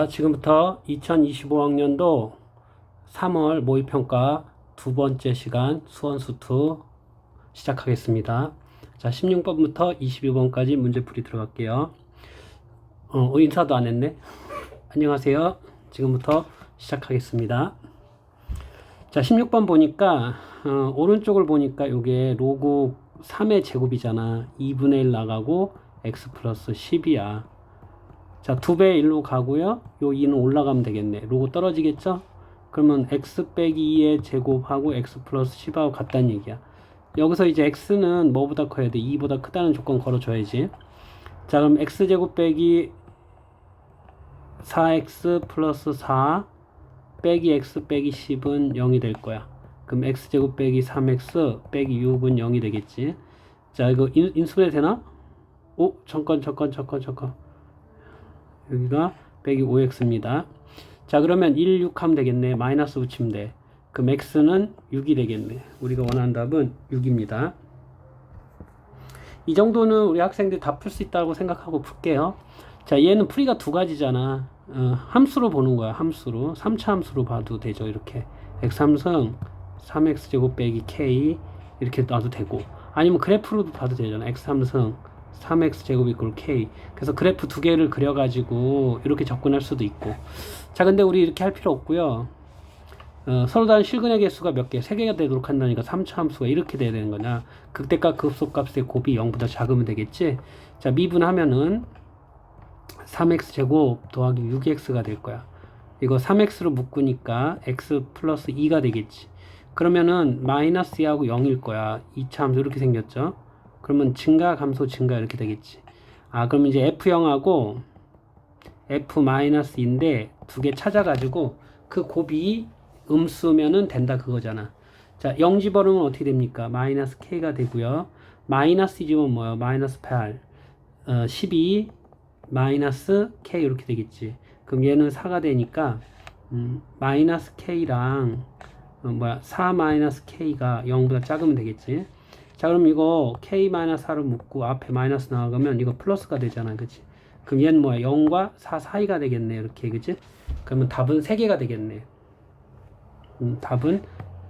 지금부터 2025학년도 3월 모의평가 두 번째 시간 수원수2 시작하겠습니다. 자, 16번부터 22번까지 문제풀이 들어갈게요. 인사도 안 했네. 안녕하세요. 지금부터 시작하겠습니다. 자, 16번 보니까 오른쪽을 보니까 요게 로그 3의 제곱이잖아. 2분의 1 나가고 x 플러스 10이야. 자, 2배 1로 가고요. 요 2는 올라가면 되겠네. 로고 떨어지겠죠? 그러면 x 빼기 2의 제곱하고 x 플러스 10하고 같다는 얘기야. 여기서 이제 x는 뭐보다 커야 돼? 2보다 크다는 조건 걸어줘야지. 자, 그럼 x제곱 빼기 4x 플러스 4 빼기 x 빼기 10은 0이 될 거야. 그럼 x제곱 빼기 3x 빼기 6은 0이 되겠지. 자, 이거 인수분해 되나? 잠깐. 여기가 빼기 5x입니다. 자, 그러면 1, 6 하면 되겠네. 마이너스 붙이면 돼. 그럼 x는 6이 되겠네. 우리가 원하는 답은 6입니다. 이 정도는 우리 학생들이 다 풀 수 있다고 생각하고 풀게요. 자, 얘는 풀이가 두 가지잖아. 함수로 보는 거야. 함수로. 3차 함수로 봐도 되죠. 이렇게 x 함승 3x제곱 빼기 k 이렇게 놔도 되고, 아니면 그래프로도 봐도 되잖아. x 함승 3x제곱 이꼴 k. 그래서 그래프 두 개를 그려가지고 이렇게 접근할 수도 있고. 자, 근데 우리 이렇게 할 필요 없고요. 서로 다른 실근의 개수가 몇 개? 3개가 되도록 한다니까 3차 함수가 이렇게 돼야 되는 거냐. 극대값 급소값의 곱이 0보다 작으면 되겠지. 자, 미분하면은 3x제곱 더하기 6x가 될 거야. 이거 3x로 묶으니까 x 플러스 2가 되겠지. 그러면은 마이너스 2하고 0일 거야. 2차 함수 이렇게 생겼죠. 그러면 증가 감소 증가 이렇게 되겠지. 그럼 이제 f0하고 f-2인데 두 개 찾아가지고 그 곱이 음수면은 된다 그거잖아. 자, 0 집어넣으면 어떻게 됩니까? 마이너스 k가 되고요. 마이너스 2 집으면 뭐예요? 마이너스 8 12 마이너스 k 이렇게 되겠지. 그럼 얘는 4가 되니까 마이너스 k랑 4 마이너스 k가 0보다 작으면 되겠지. 자, 그럼 이거 k-4를 묶고 앞에 마이너스 나가면 이거 플러스가 되잖아. 그치? 그럼 얘는 뭐야? 0과 4 사이가 되겠네. 이렇게. 그치? 그러면 답은 3개가 되겠네. 답은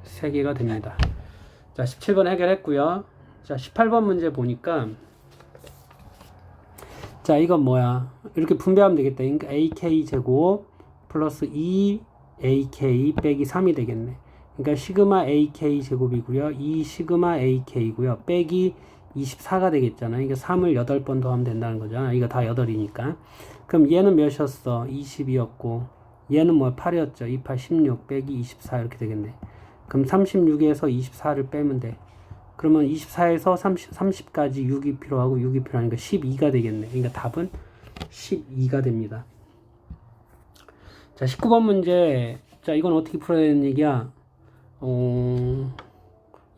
3개가 됩니다. 자, 17번 해결했고요. 자, 18번 문제 보니까, 자, 이건 뭐야? 이렇게 분배하면 되겠다. 그러니까 ak제곱 플러스 2ak 빼기 3이 되겠네. 그러니까 시그마 ak 제곱이고요. 2 시그마 ak고요. 빼기 24가 되겠잖아. 이게 3을 8번 더하면 된다는 거잖아. 이거 다 8이니까. 그럼 얘는 몇이었어? 20이었고 얘는 뭐 8이었죠. 28, 16 빼기 24 이렇게 되겠네. 그럼 36에서 24를 빼면 돼. 그러면 24에서 30까지 6이 필요하고 6이 필요하니까 12가 되겠네. 그러니까 답은 12가 됩니다. 자, 19번 문제. 자, 이건 어떻게 풀어야 되는 얘기야?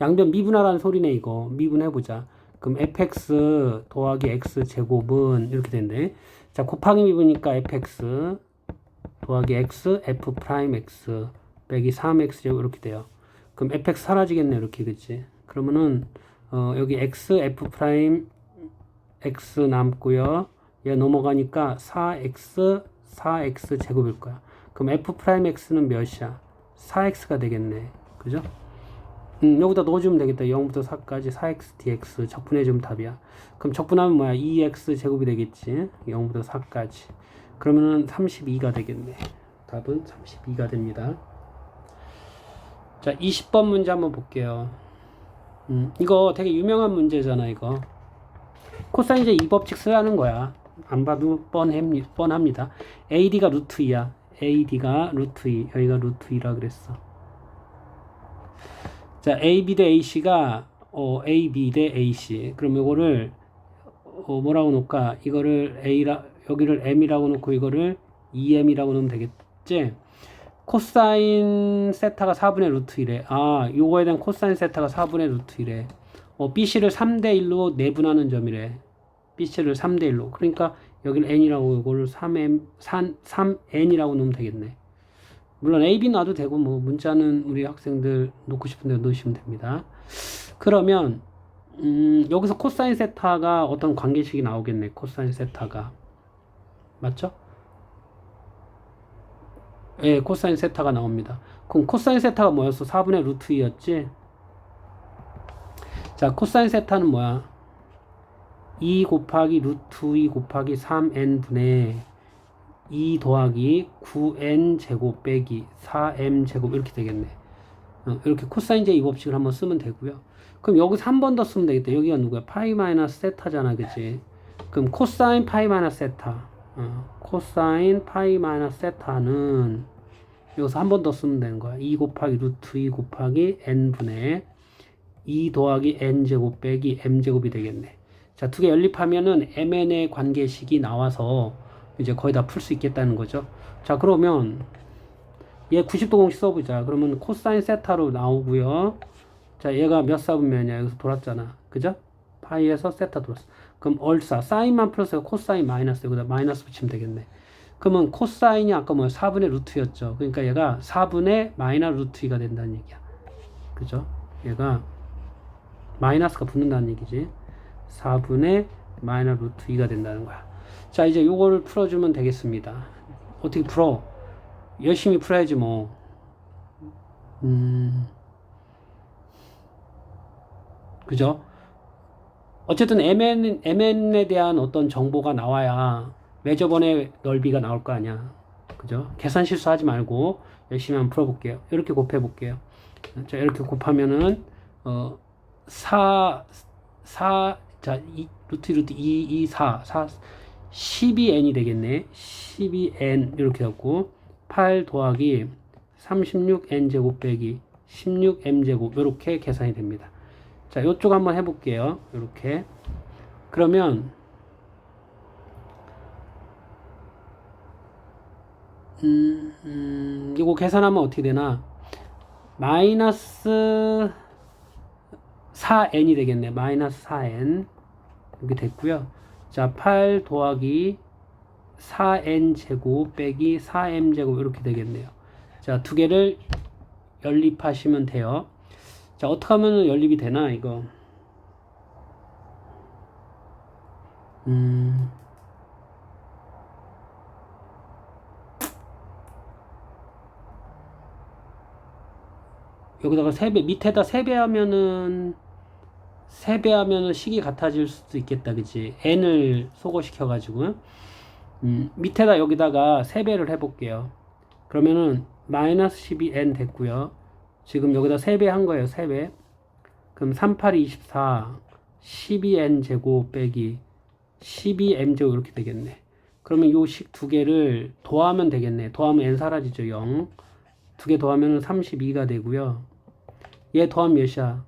양변 미분하라는 소리네. 이거 미분해보자. 그럼 fx 더하기 x 제곱은 이렇게 된대. 자, 곱하기 미분이니까 fx 더하기 x f 프라임 x 빼기 3x 제곱 이렇게 돼요. 그럼 fx 사라지겠네. 이렇게. 그치? 그러면은 여기 x f 프라임 x 남고요. 얘 넘어가니까 4x 제곱일 거야. 그럼 f 프라임 x는 몇이야? 4x가 되겠네. 그죠? 여기다 넣어주면 되겠다. 0부터 4까지 4x dx 적분해주면 답이야. 그럼 적분하면 뭐야? 2x 제곱이 되겠지. 0부터 4까지. 그러면은 32가 되겠네. 답은 32가 됩니다. 자, 20번 문제 한번 볼게요. 이거 되게 유명한 문제잖아. 이거 코사인 제 2법칙 쓰라는 거야. 안 봐도 뻔합니다. AD가 루트 2야. AD가 루트 2. 여기가 루트 2라 그랬어. 자, AB 대 AC가 AB 대 AC. 그럼 이거를 뭐라고 놓을까? 이거를 여기를 M이라고 놓고 이거를 EM이라고 놓으면 되겠지? 코사인 세타가 4분의 루트 1에 요거에 대한 코사인 세타가 4분의 루트 1에 BC를 3대1로 내분하는 점이래. BC를 3대1로. 그러니까 여기를 N이라고 이거를 3N이라고 놓으면 되겠네. 물론 AB 놔도 되고 뭐 문자는 우리 학생들 놓고 싶은 데 놓으시면 됩니다. 그러면 여기서 코사인 세타가 어떤 관계식이 나오겠네. 코사인 세타가 맞죠? 예, 코사인 세타가 나옵니다. 그럼 코사인 세타가 뭐였어? 4분의 루트 2였지? 자, 코사인 세타는 뭐야? 2 곱하기 루트 2 곱하기 3n분의 2 더하기 9n 제곱 빼기 4m 제곱 이렇게 되겠네. 이렇게 코사인 제 이 법칙을 한번 쓰면 되고요. 그럼 여기서 한 번 더 쓰면 되겠다. 여기가 누구야? 파이 마이너스 세타잖아, 그치? 그럼 코사인 파이 마이너스 세타. 코사인 파이 마이너스 세타는 여기서 한 번 더 쓰면 되는 거야. 2 곱하기 루트 2 곱하기 n분의 2 더하기 n제곱 빼기 m제곱이 되겠네. 자, 두 개 연립하면은 mn의 관계식이 나와서 이제 거의 다 풀 수 있겠다는 거죠. 자, 그러면 얘 90도 공식 써보자. 그러면 코사인 세타로 나오고요. 자, 얘가 몇 사분면이야? 여기서 돌았잖아. 그죠? 파이에서 세타 돌았어. 그럼 얼싸 사인만 플러스 코사인 마이너스, 여기다 마이너스 붙이면 되겠네. 그러면 코사인이 아까 뭐야? 4분의 루트였죠. 그러니까 얘가 4분의 마이너스 루트 2가 된다는 얘기야. 그죠? 얘가 마이너스가 붙는다는 얘기지. 4분의 마이너스 루트 2가 된다는 거야. 자, 이제 요거를 풀어주면 되겠습니다. 어떻게 풀어? 열심히 풀어야지 뭐. 그죠? 어쨌든 mn에 대한 어떤 정보가 나와야 매저번의 넓이가 나올 거 아니야. 그죠? 계산 실수하지 말고 열심히 한번 풀어볼게요. 이렇게 곱해볼게요. 자, 이렇게 곱하면은 루트 2, 4, 12n이 되겠네. 12n 이렇게 갖고 8 더하기 36n 제곱 빼기 16m 제곱 이렇게 계산이 됩니다. 자, 요쪽 한번 해볼게요. 이렇게. 그러면 이거 계산하면 어떻게 되나? 마이너스 4n이 되겠네. 마이너스 4n 이렇게 됐고요. 자, 8 더하기 4n 제곱 빼기 4m 제곱 이렇게 되겠네요. 자, 두 개를 연립하시면 돼요. 자, 어떻게 하면 연립이 되나 이거? 여기다가 3배, 밑에다 3배 하면은 식이 같아질 수도 있겠다, 그치? n을 소거시켜가지고. 밑에다 여기다가 3배를 해볼게요. 그러면은 마이너스 12n 됐고요. 지금 여기다 3배 한 거예요, 3배. 그럼 38, 24, 12n 제곱 빼기 12m 제곱 이렇게 되겠네. 그러면 요 식 두 개를 더하면 되겠네. 더하면 n 사라지죠, 0. 두 개 더하면 32가 되고요. 얘 더하면 몇이야?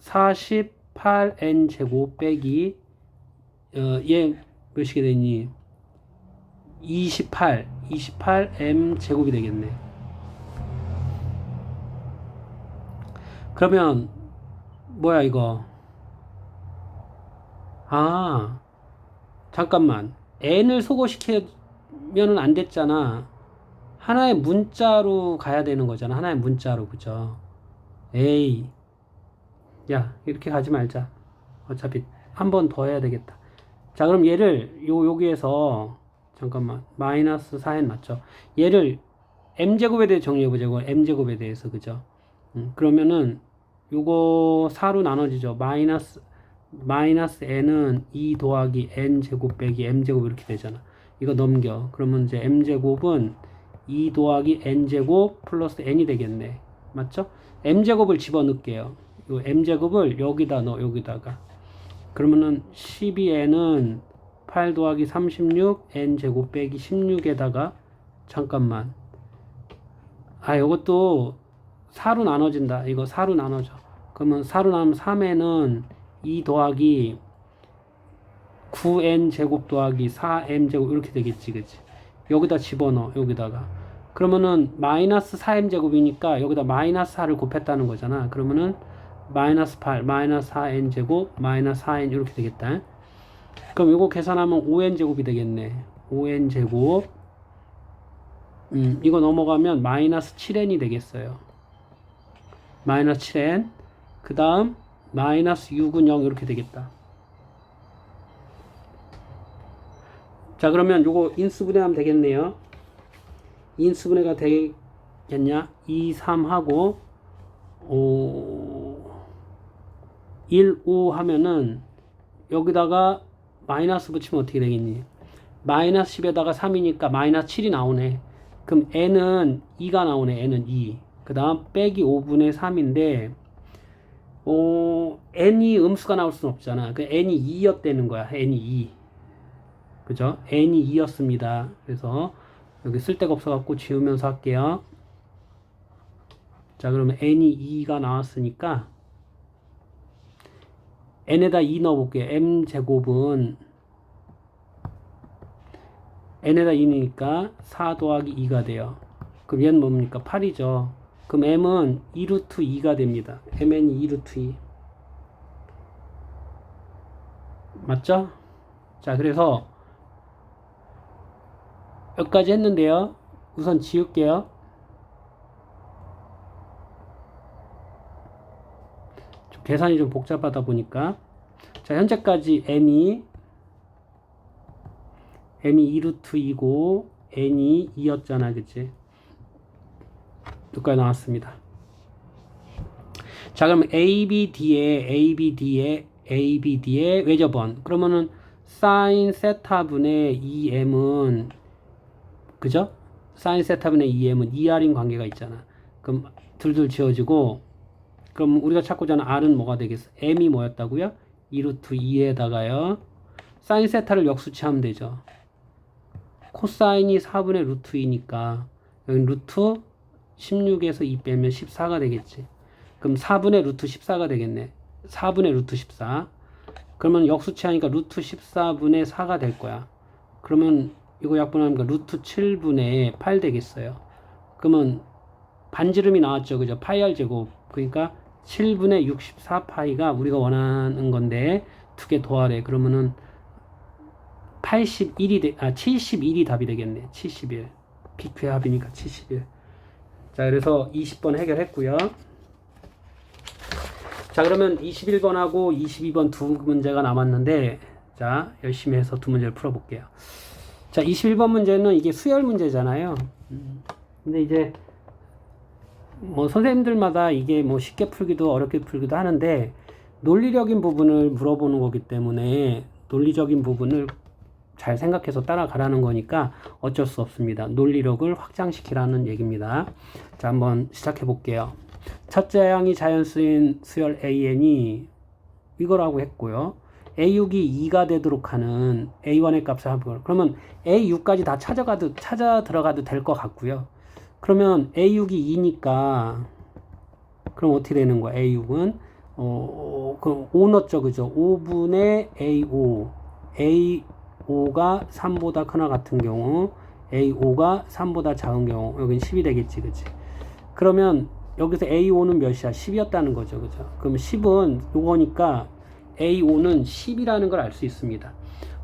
48n 제곱 빼기 얘 몇이게 되니? 28m 제곱이 되겠네. 그러면 뭐야 이거? 아, 잠깐만. n을 소거시키면은 안 됐잖아. 하나의 문자로 가야 되는 거잖아. 하나의 문자로, 그죠? 에이, 야, 이렇게 가지 말자. 어차피 한 번 더 해야 되겠다. 자, 그럼 얘를 여기에서 잠깐만, 마이너스 4n 맞죠? 얘를 m제곱에 대해 정리해보자. 이거 m제곱에 대해서, 그죠? 그러면은 요거 4로 나눠지죠. 마이너스 n은 2 더하기 n제곱 빼기 m제곱 이렇게 되잖아. 이거 넘겨. 그러면 이제 m제곱은 2 더하기 n제곱 플러스 n이 되겠네. 맞죠? m제곱을 집어넣을게요. 요 m제곱을 여기다 넣어, 여기다가. 그러면은 12n은 8 더하기 36 n제곱 빼기 16에다가 잠깐만. 아, 요것도 4로 나눠진다. 이거 4로 나눠져. 그러면 4로 나누면 3n은 2 더하기 9n 제곱 더하기 4m 제곱 이렇게 되겠지, 그치? 여기다 집어넣어, 여기다가. 그러면은 마이너스 4m 제곱이니까 여기다 마이너스 4를 곱했다는 거잖아. 그러면은 마이너스 8, 마이너스 4n 제곱, 마이너스 4n 이렇게 되겠다. 그럼 이거 계산하면 5n 제곱이 되겠네. 5n 제곱. 이거 넘어가면 마이너스 7n이 되겠어요. 마이너스 7n. 그 다음 마이너스 6은 0 이렇게 되겠다. 자, 그러면 요거 인수분해하면 되겠네요. 인수분해가 되겠냐? 2, 3하고 1, 5 하면은 여기다가 마이너스 붙이면 어떻게 되겠니? 마이너스 10에다가 3이니까 마이너스 7이 나오네. 그럼 n은 2가 나오네. n은 2. 그 다음 빼기 5분의 3인데 n이 음수가 나올 수는 없잖아. 그 n이 2였다는 거야. n이 2. 그죠? n이 2였습니다. 그래서 여기 쓸 데가 없어갖고 지우면서 할게요. 자, 그러면 n이 2가 나왔으니까 n에다 2 넣어볼게요. m제곱은 n에다 2니까 4 더하기 2가 돼요. 그럼 얘는 뭡니까? 8이죠. 그럼 m은 2루트 2가 됩니다. mn이 2루트 2. 맞죠? 자, 그래서 여기까지 했는데요. 우선 지울게요. 계산이 좀 복잡하다 보니까. 자, 현재까지 m이 2루트 2고 n이 2였잖아. 그치? 여기까지 나왔습니다. 자, 그럼 ABD의 외접원. 그러면은 sin 세타분의 2m은 그죠? sin 세타분의 2m은 2r인 관계가 있잖아. 그럼 둘둘 지워지고 그럼 우리가 찾고자 하는 r은 뭐가 되겠어? m이 뭐였다고요? 2루트 2에다가요. sin 세타를 역수치하면 되죠. 코사인이 4분의 루트 2니까 여기 루트 16에서 2 빼면 14가 되겠지. 그럼 4분의 루트 14가 되겠네. 4분의 루트 14. 그러면 역수치하니까 루트 14분의 4가 될 거야. 그러면 이거 약분하니까 루트 7분의 8 되겠어요. 그러면 반지름이 나왔죠. 그죠? 파이 r 제곱. 그러니까 7분의 64 파이가 우리가 원하는 건데 두 개 더하래. 그러면은 71이 답이 되겠네. 71. PQ의 합이니까 71. 자, 그래서 20번 해결했고요. 자, 그러면 21번하고 22번 두 문제가 남았는데, 자, 열심히 해서 두 문제를 풀어볼게요. 자, 21번 문제는 이게 수열 문제잖아요. 근데 이제, 뭐, 선생님들마다 이게 뭐 쉽게 풀기도 어렵게 풀기도 하는데, 논리적인 부분을 물어보는 거기 때문에, 논리적인 부분을 잘 생각해서 따라가라는 거니까 어쩔 수 없습니다. 논리력을 확장시키라는 얘기입니다. 자, 한번 시작해 볼게요. 첫째 항이 자연수인 수열 AN이 이거라고 했고요. A6이 2가 되도록 하는 A1의 값을 한번 그러면 A6까지 다 찾아 들어가도 될 것 같고요. 그러면 A6이 2니까 그럼 어떻게 되는 거야? A6은 그럼 5 넣었죠. 그죠? 5분의 A5 A5가 3보다 크나 같은 경우 A5가 3보다 작은 경우 여기는 10이 되겠지. 그치? 그러면 여기서 A5는 몇이야? 10이었다는 거죠. 그죠? 그럼 10은 요거니까 A5는 10이라는 걸 알 수 있습니다.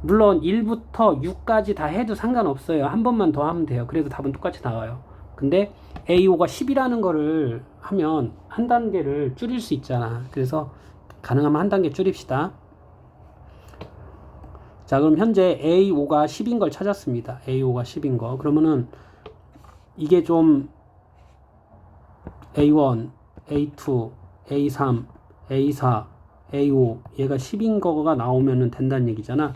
물론 1부터 6까지 다 해도 상관없어요. 한 번만 더 하면 돼요. 그래도 답은 똑같이 나와요. 근데 A5가 10이라는 거를 하면 한 단계를 줄일 수 있잖아. 그래서 가능하면 한 단계 줄입시다. 자, 그럼 현재 A5가 10인 걸 찾았습니다. A5가 10인 거. 그러면은 이게 좀 A1, A2, A3, A4, A5 얘가 10인 거가 나오면 된다는 얘기잖아.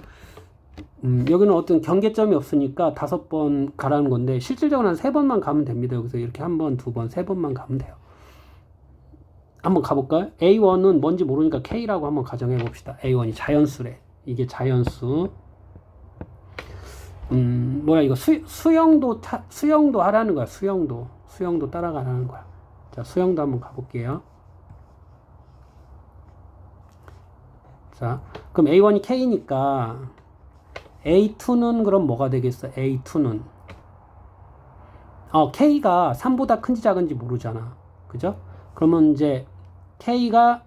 여기는 어떤 경계점이 없으니까 5번 가라는 건데 실질적으로 한 3번만 가면 됩니다. 여기서 이렇게 1번, 2번, 3번만 가면 돼요. 한번 가볼까요? A1은 뭔지 모르니까 K라고 한번 가정해 봅시다. A1이 자연수래. 이게 자연수. 뭐야 이거 수영도 하라는 거야. 수영도 따라가라는 거야. 자, 수영도 한번 가볼게요. 자, 그럼 A1이 K니까 A2는 그럼 뭐가 되겠어? A2는 K가 3보다 큰지 작은지 모르잖아. 그죠? 그러면 이제 K가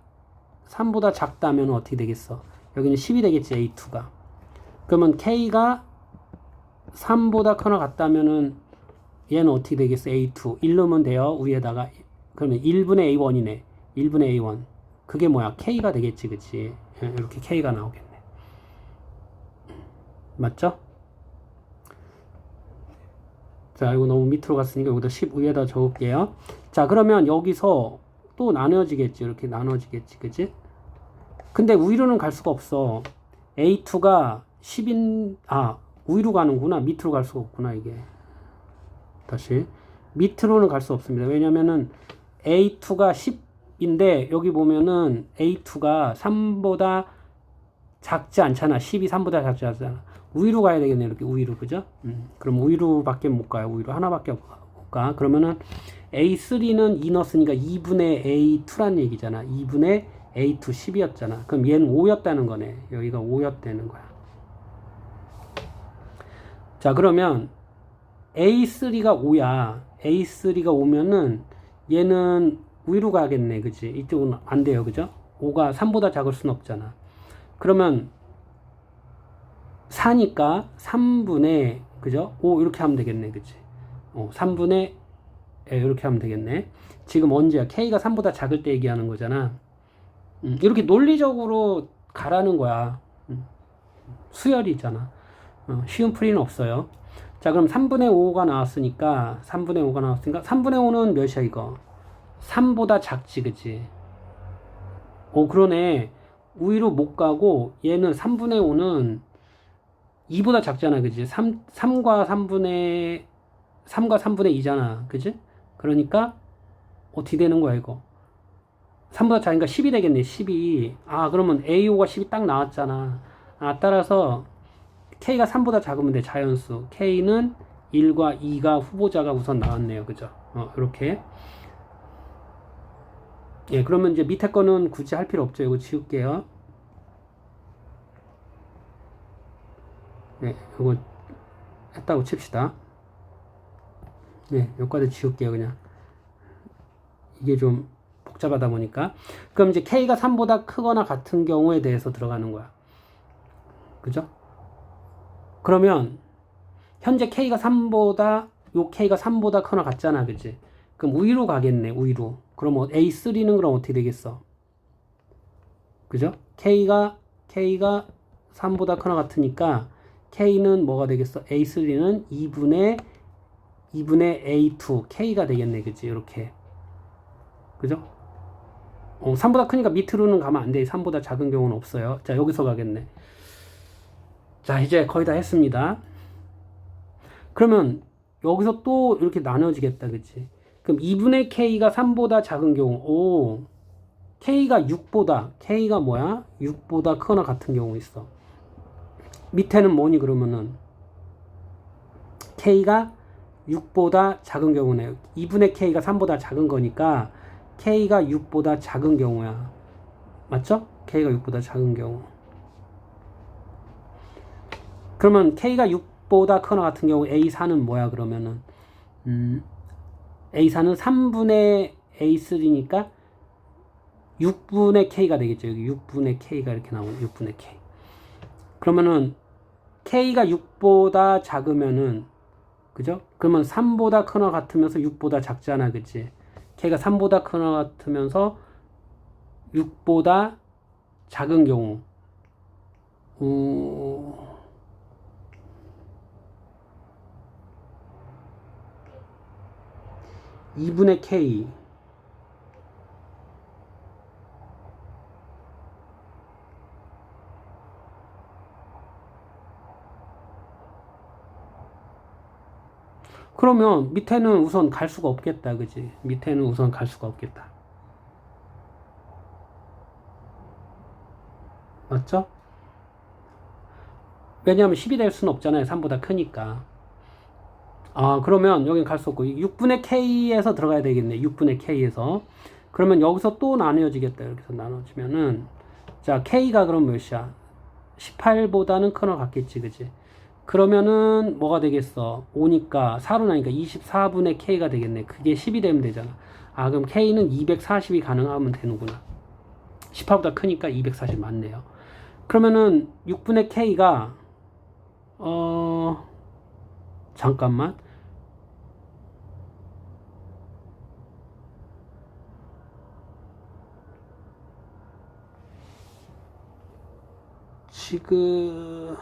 3보다 작다면 어떻게 되겠어? 여기는 10이 되겠지. A2가. 그러면 K가 3보다 크나 같다면은 얘는 어떻게 되겠어? A2 1 넣으면 돼요. 위에다가. 그러면 1분의 A1이네. 1분의 A1. 그게 뭐야? K가 되겠지. 그치? 이렇게 K가 나오겠네. 맞죠? 자, 이거 너무 밑으로 갔으니까 여기다 10 위에다 적을게요. 자, 그러면 여기서 또 나눠지겠지. 이렇게 나눠지겠지. 그지? 근데 위로는 갈 수가 없어. A2가 10인, 위로 가는구나. 밑으로 갈 수가 없구나, 이게. 다시. 밑으로는 갈 수 없습니다. 왜냐면은 A2가 10인데, 여기 보면은 A2가 3보다 작지 않잖아. 10이 3보다 작지 않잖아. 우위로 가야 되겠네. 이렇게 우위로. 그죠? 그럼 우위로밖에 못 가요. 우위로 하나밖에 못 가. 그러면은 A3는 2 넣었으니까 2분의 A2란 얘기잖아. 2분의 A2 10이었잖아. 그럼 얘는 5였다는 거네. 여기가 5였다는 거야. 자, 그러면 A3가 5야. A3가 5면은 얘는 위로 가겠네. 그치? 이쪽은 안 돼요. 그죠? 5가 3보다 작을 순 없잖아. 그러면 4니까 3분의, 그죠? 5 이렇게 하면 되겠네. 그치? 3분의 이렇게 하면 되겠네. 지금 언제야? K가 3보다 작을 때 얘기하는 거잖아. 이렇게 논리적으로 가라는 거야. 수열이잖아. 쉬운 풀이는 없어요. 자, 그럼 3분의 5가 나왔으니까 3분의 5는 몇이야 이거? 3보다 작지, 그치? 그러네. 우위로 못 가고 얘는 3분의 5는 2보다 작잖아, 그치? 3과 3분의 2잖아, 그치? 그러니까 어떻게 되는 거야 이거? 3보다 작으니까 10이 되겠네. 10이. 그러면 A5가 10이 딱 나왔잖아. 따라서 K가 3보다 작으면 돼. 자연수. K는 1과 2가 후보자가 우선 나왔네요. 그죠? 이렇게. 예, 그러면 이제 밑에 거는 굳이 할 필요 없죠. 이거 지울게요. 네, 이거 했다고 칩시다. 네, 여기까지 지울게요. 그냥. 이게 좀 복잡하다 보니까. 그럼 이제 K가 3보다 크거나 같은 경우에 대해서 들어가는 거야. 그죠? 그러면 현재 K가 3보다 K가 3보다 크거나 같잖아. 그치? 그럼 우위로 가겠네. 우위로. 그럼 A3는 그럼 어떻게 되겠어? 그죠? K가 3보다 크거나 같으니까 K는 뭐가 되겠어? A3는 2분의 A2 K가 되겠네. 그치? 이렇게. 그죠? 3보다 크니까 밑으로는 가면 안 돼. 3보다 작은 경우는 없어요. 자, 여기서 가겠네. 자, 이제 거의 다 했습니다. 그러면 여기서 또 이렇게 나눠지겠다. 그치? 그럼 2분의 K가 3보다 작은 경우, K가 6보다, K가 뭐야? 6보다 크거나 같은 경우 있어. 밑에는 뭐니, 그러면은? K가 6보다 작은 경우네. 2분의 K가 3보다 작은 거니까, K가 6보다 작은 경우야. 맞죠? K가 6보다 작은 경우. 그러면 K가 6보다 크거나 같은 경우 A4는 뭐야, 그러면은? A4는 3분의 A3니까 6분의 K가 되겠죠. 여기 6분의 K가 이렇게 나오는 6분의 K. 그러면은 K가 6보다 작으면은, 그죠? 그러면 3보다 크거나 같으면서 6보다 작잖아. 그치? K가 3보다 크거나 같으면서 6보다 작은 경우. 2분의 K. 그러면 밑에는 우선 갈 수가 없겠다. 그지? 밑에는 우선 갈 수가 없겠다. 맞죠? 왜냐하면 10이 될 수는 없잖아요. 3보다 크니까. 그러면 여긴 갈 수 없고 6분의 K에서 들어가야 되겠네. 6분의 K에서. 그러면 여기서 또 나뉘어지겠다. 이렇게 해서 나눠지면은 자, K가 그럼 몇이야? 18보다는 크거나 같겠지. 그지? 그러면은 뭐가 되겠어? 5니까 4로 나니까 24분의 K가 되겠네. 그게 10이 되면 되잖아. 그럼 K는 240이 가능하면 되는구나. 18보다 크니까 240 맞네요. 그러면은 6분의 K가 잠깐만. 지금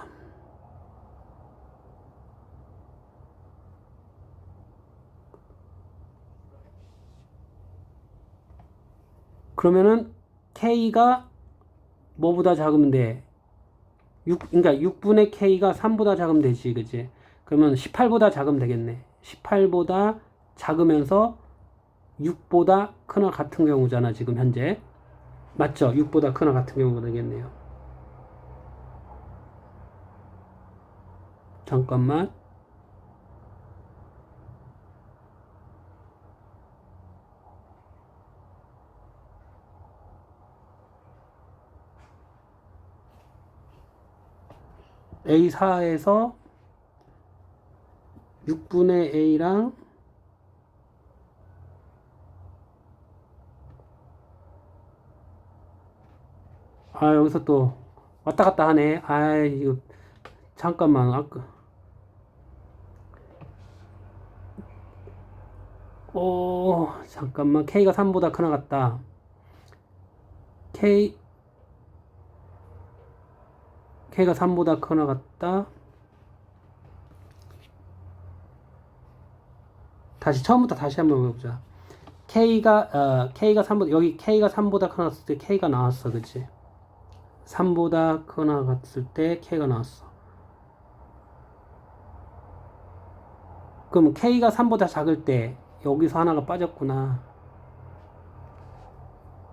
그러면은 K가 뭐보다 작으면 돼? 그러니까 6분의 K가 3보다 작으면 되지, 그치? 그러면 18보다 작으면 되겠네. 18보다 작으면서 6보다 크나 같은 경우잖아, 지금 현재. 맞죠? 6보다 크나 같은 경우가 되겠네요. 잠깐만. A4에서 6분의 A랑 여기서 또 왔다 갔다 하네. 이거 잠깐만. 잠깐만. K가 3보다 크나 같다. K가 3보다 크나 같다. 처음부터 다시 한번 해보자. K가 3보다, 여기 K가 3보다 크나 갔을 때 K가 나왔어. 그치? 3보다 크나 갔을 때 K가 나왔어. 그럼 K가 3보다 작을 때 여기서 하나가 빠졌구나.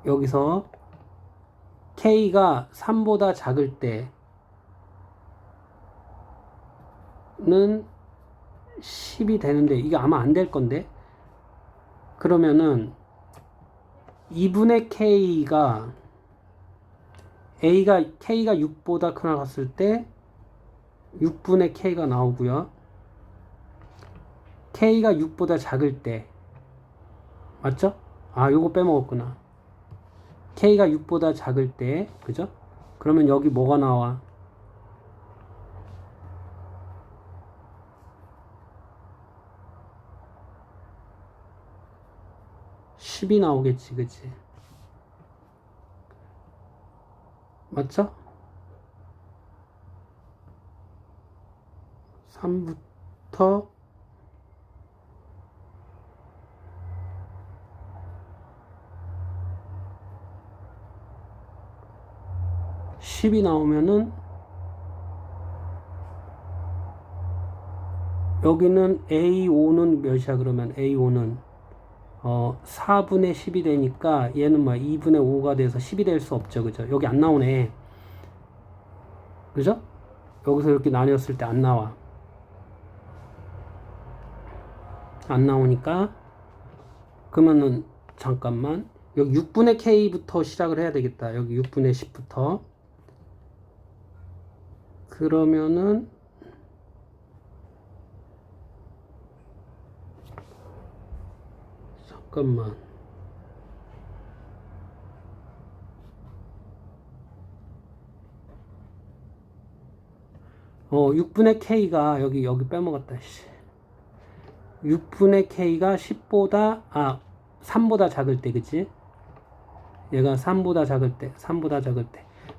여기서 K가 3보다 작을 때는 10이 되는데 이게 아마 안 될 건데. 그러면은 2분의 K가 K가 6보다 크나 갔을 때 6분의 K가 나오고요. K가 6보다 작을 때 맞죠? 요거 빼먹었구나. K가 6보다 작을 때 그죠? 그러면 여기 뭐가 나와? 10이 나오겠지, 그치? 맞죠? 3부터 10이 나오면은 여기는 A5는 몇이야? 그러면 A5는 4분의 10이 되니까 얘는 2분의 5가 돼서 10이 될 수 없죠. 그죠? 여기 안 나오네. 그죠? 여기서 이렇게 나뉘었을 때 안 나와. 안 나오니까 그러면은 잠깐만 여기 6분의 K부터 시작을 해야 되겠다. 여기 6분의 10부터 그러면은 잠깐만 6분의 K가 여기 빼먹었다. 6분의 K가 10보다 3보다 작을 때 그치? 얘가 3보다 작을 때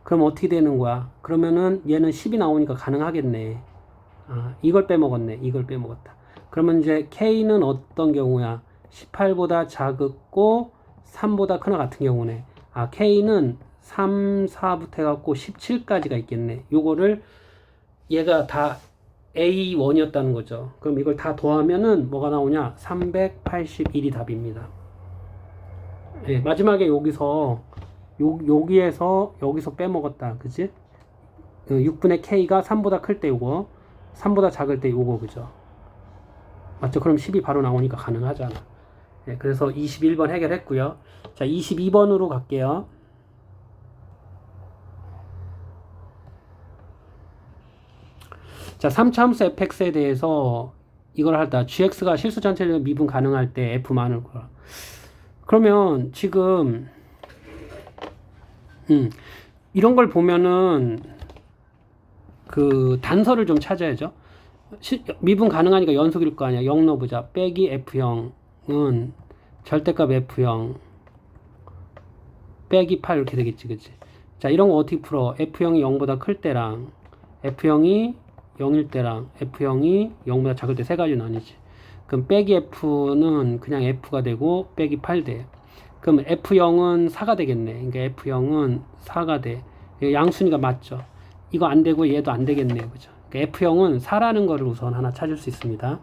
그럼 어떻게 되는 거야? 그러면은 얘는 10이 나오니까 가능하겠네. 이걸 빼먹었네. 이걸 빼먹었다. 그러면 이제 K는 어떤 경우야? 18보다 작고 3보다 크나 같은 경우네. K는 3, 4부터 해갖고 17까지가 있겠네. 요거를 얘가 다 A1이었다는 거죠. 그럼 이걸 다 더하면은 뭐가 나오냐? 381이 답입니다. 네, 마지막에 여기서 여기서 빼먹었다. 그치? 6분의 K가 3보다 클 때 요거 3보다 작을 때 요거 그죠? 맞죠? 그럼 10이 바로 나오니까 가능하잖아. 네, 그래서 21번 해결했고요. 자, 22번으로 갈게요. 자, 3차 함수 fx에 대해서 이걸 할때 gx가 실수 전체적 미분 가능할 때 f만을 구하라. 그러면 지금 이런 걸 보면은 그 단서를 좀 찾아야죠. 미분 가능하니까 연속일 거 아니야. 0 넣어보자. 빼기 f0은 절대값 f0 빼기 8 이렇게 되겠지, 그치? 자, 이런 거 어떻게 풀어? f0이 0보다 클 때랑 f0이 0일 때랑 f0이 0보다 작을 때 세 가지 나뉘지. 그럼 빼기 f는 그냥 f가 되고 빼기 8 돼. 그럼 F0은 4가 되겠네. 그러니까 F0은 4가 돼. 양순위가 맞죠. 이거 안 되고 얘도 안 되겠네요. 그죠? 그러니까 F0은 4라는 거를 우선 하나 찾을 수 있습니다.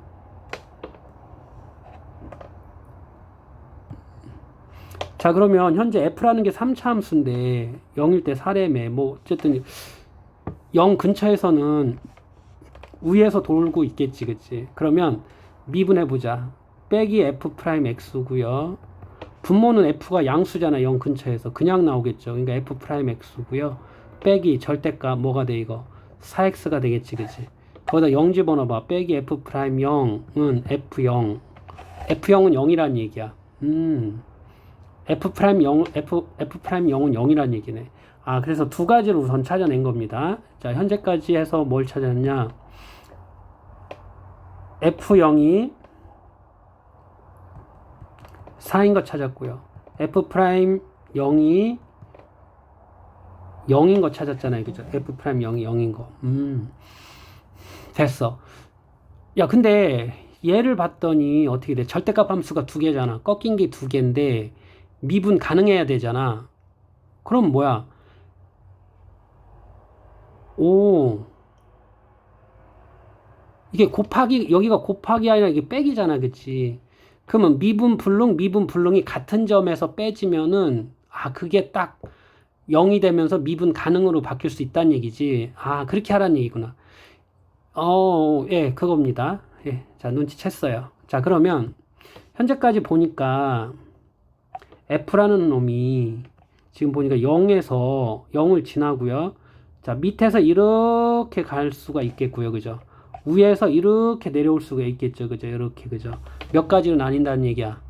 자, 그러면 현재 F라는 게 3차 함수인데 0일 때 4래매. 뭐 어쨌든 0 근처에서는 위에서 돌고 있겠지. 그치? 그러면 미분해보자. 빼기 F 프라임 X고요. 분모는 F가 양수잖아. 0 근처에서. 그냥 나오겠죠. 그러니까 F 프라임 X고요. 빼기 절대값 뭐가 돼 이거? 4X가 되겠지. 그치? 거기다 0 집어넣어봐. 빼기 F 프라임 0은 F0. F0은 0이란 얘기야. F 프라임 0, F 프라임 0은 0이란 얘기네. 아, 그래서 두 가지를 우선 찾아낸 겁니다. 자, 현재까지 해서 뭘 찾았냐? F0이 4인 거 찾았고요. F 프라임 0이 0인 거 찾았잖아요. 그죠? F 프라임 0이 0인 거. 됐어. 야, 근데 얘를 봤더니 어떻게 돼? 절대값 함수가 두 개잖아. 꺾인 게 두 개인데 미분 가능해야 되잖아. 그럼 뭐야? 오, 이게 곱하기, 여기가 곱하기 아니라 이게 빼기잖아. 그치? 그러면 미분 불능이 같은 점에서 빼지면은, 아, 그게 딱 0이 되면서 미분 가능으로 바뀔 수 있다는 얘기지. 아, 그렇게 하라는 얘기구나. 예, 그겁니다. 예, 자, 눈치챘어요. 자, 그러면, 현재까지 보니까, F라는 놈이, 지금 보니까 0에서 0을 지나고요. 자, 밑에서 이렇게 갈 수가 있겠고요. 그죠? 위에서 이렇게 내려올 수가 있겠죠. 그죠? 이렇게, 그죠? 몇 가지로 나뉜다는 얘기야?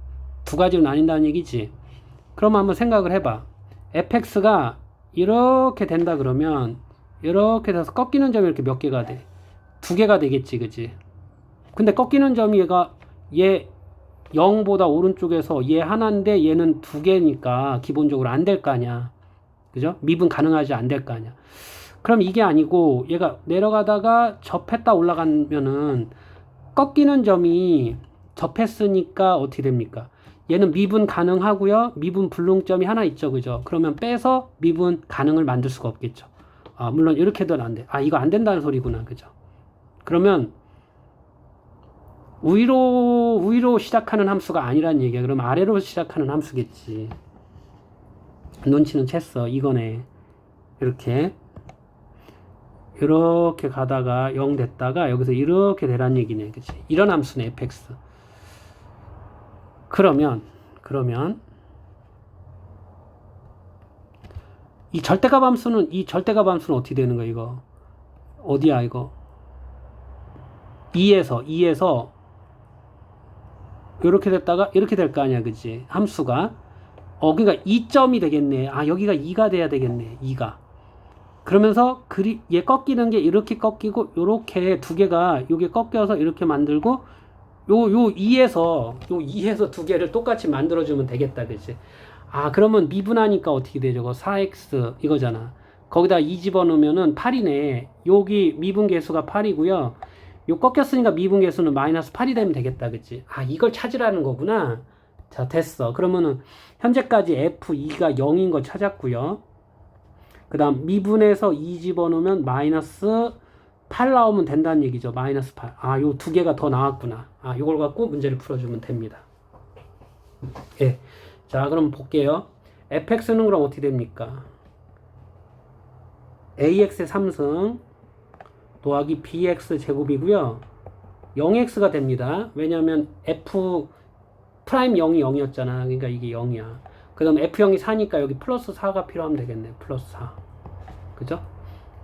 두 가지로 나뉜다는 얘기지? 그럼 한번 생각을 해봐. fx가 이렇게 된다 그러면, 이렇게 돼서 꺾이는 점이 이렇게 몇 개가 돼? 두 개가 되겠지. 그지? 근데 꺾이는 점이 얘 0보다 오른쪽에서 얘 하나인데 얘는 두 개니까 기본적으로 안 될 거 아니야. 그죠? 미분 가능하지 안 될 거 아니야. 그럼 이게 아니고 얘가 내려가다가 접했다 올라가면은 꺾이는 점이 접했으니까 어떻게 됩니까? 얘는 미분 가능하고요. 미분 불능점이 하나 있죠. 그죠? 그러면 빼서 미분 가능을 만들 수가 없겠죠. 아, 물론 이렇게도 안 돼. 아, 이거 안 된다는 소리구나. 그죠? 그러면 위로 시작하는 함수가 아니란 얘기야. 그럼 아래로 시작하는 함수겠지. 눈치는 챘어. 이거네. 이렇게 가다가 0 됐다가 여기서 이렇게 되란 얘기네. 그치? 이런 함수네. fx. 그러면 이 절대값 함수는 어떻게 되는 거야, 이거? 어디야, 이거? 2에서 이렇게 됐다가 이렇게 될 거 아니야, 그치? 함수가. 그러니까 2점이 되겠네. 아, 여기가 2가 돼야 되겠네. 2가. 그러면서 얘 꺾이는 게 이렇게 꺾이고 요렇게 두 개가 요게 꺾여서 이렇게 만들고 요 2에서 두 개를 똑같이 만들어주면 되겠다. 그치? 아, 그러면 미분하니까 어떻게 돼? 저거 4x 이거잖아. 거기다 2 집어넣으면은 8이네. 여기 미분 계수가 8이고요. 요 꺾였으니까 미분 계수는 마이너스 8이 되면 되겠다. 그치? 아, 이걸 찾으라는 거구나. 자, 됐어. 그러면은 현재까지 F2가 0인 거 찾았고요. 그 다음 미분해서 2 집어넣으면 마이너스 8 나오면 된다는 얘기죠. 마이너스 8. 아, 요 두 개가 더 나왔구나. 아, 요걸 갖고 문제를 풀어주면 됩니다. 예. 자, 그럼 볼게요. fx는 그럼 어떻게 됩니까? ax의 3승 더하기 bx 제곱이고요. 0x가 됩니다. 왜냐하면 f 프라임 0이 0이었잖아. 그러니까 이게 0이야. 그 다음 f0이 4니까 여기 플러스 4가 필요하면 되겠네. 플러스 4. 그죠?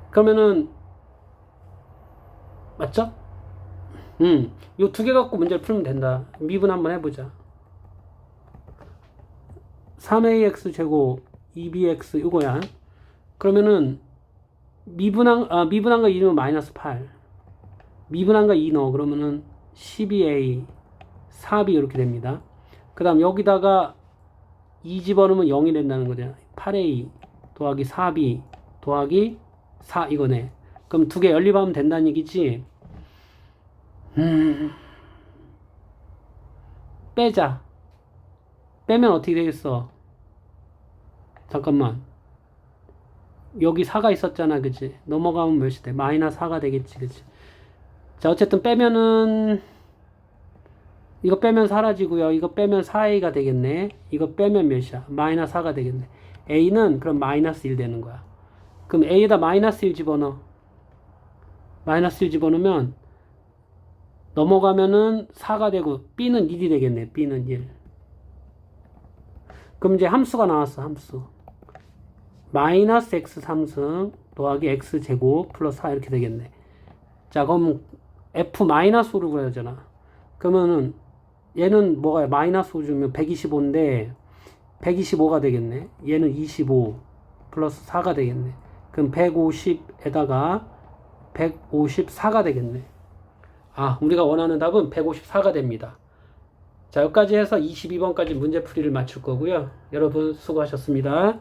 그러면은 맞죠? 요 두 개 갖고 문제를 풀면 된다. 미분 한번 해보자. 3ax 제곱 2bx 이거야. 그러면은 미분한 거 2 넣으면 마이너스 8. 미분한 거 2 넣어. 그러면은 12a 4b 이렇게 됩니다. 그 다음 여기다가 2 집어넣으면 0이 된다는 거잖아. 8a 더하기 4b 더하기 4 이거네. 그럼 두 개 연립하면 된다는 얘기지. 빼자. 빼면 어떻게 되겠어? 잠깐만. 여기 4가 있었잖아, 그치? 넘어가면 몇이 돼? 마이너스 4가 되겠지, 그치? 자, 어쨌든 빼면은, 이거 빼면 사라지고요. 이거 빼면 4a가 되겠네. 이거 빼면 몇이야? 마이너스 4가 되겠네. a는 그럼 마이너스 1 되는 거야. 그럼 a에다 마이너스 1 집어넣어. 마이너스 1 집어넣으면 넘어가면은 4가 되고 b는 1이 되겠네. b는 1. 그럼 이제 함수가 나왔어. 함수. 마이너스 x 3승 더하기 x 제곱 플러스 4 이렇게 되겠네. 자, 그럼 f 마이너스 5를 구해야 되잖아. 그러면은 얘는 뭐가 마이너스 5 주면 125인데 125가 되겠네. 얘는 25 플러스 4가 되겠네. 그럼 150에다가 154가 되겠네. 아, 우리가 원하는 답은 154가 됩니다. 자, 여기까지 해서 22번까지 문제풀이를 마칠 거고요. 여러분 수고하셨습니다.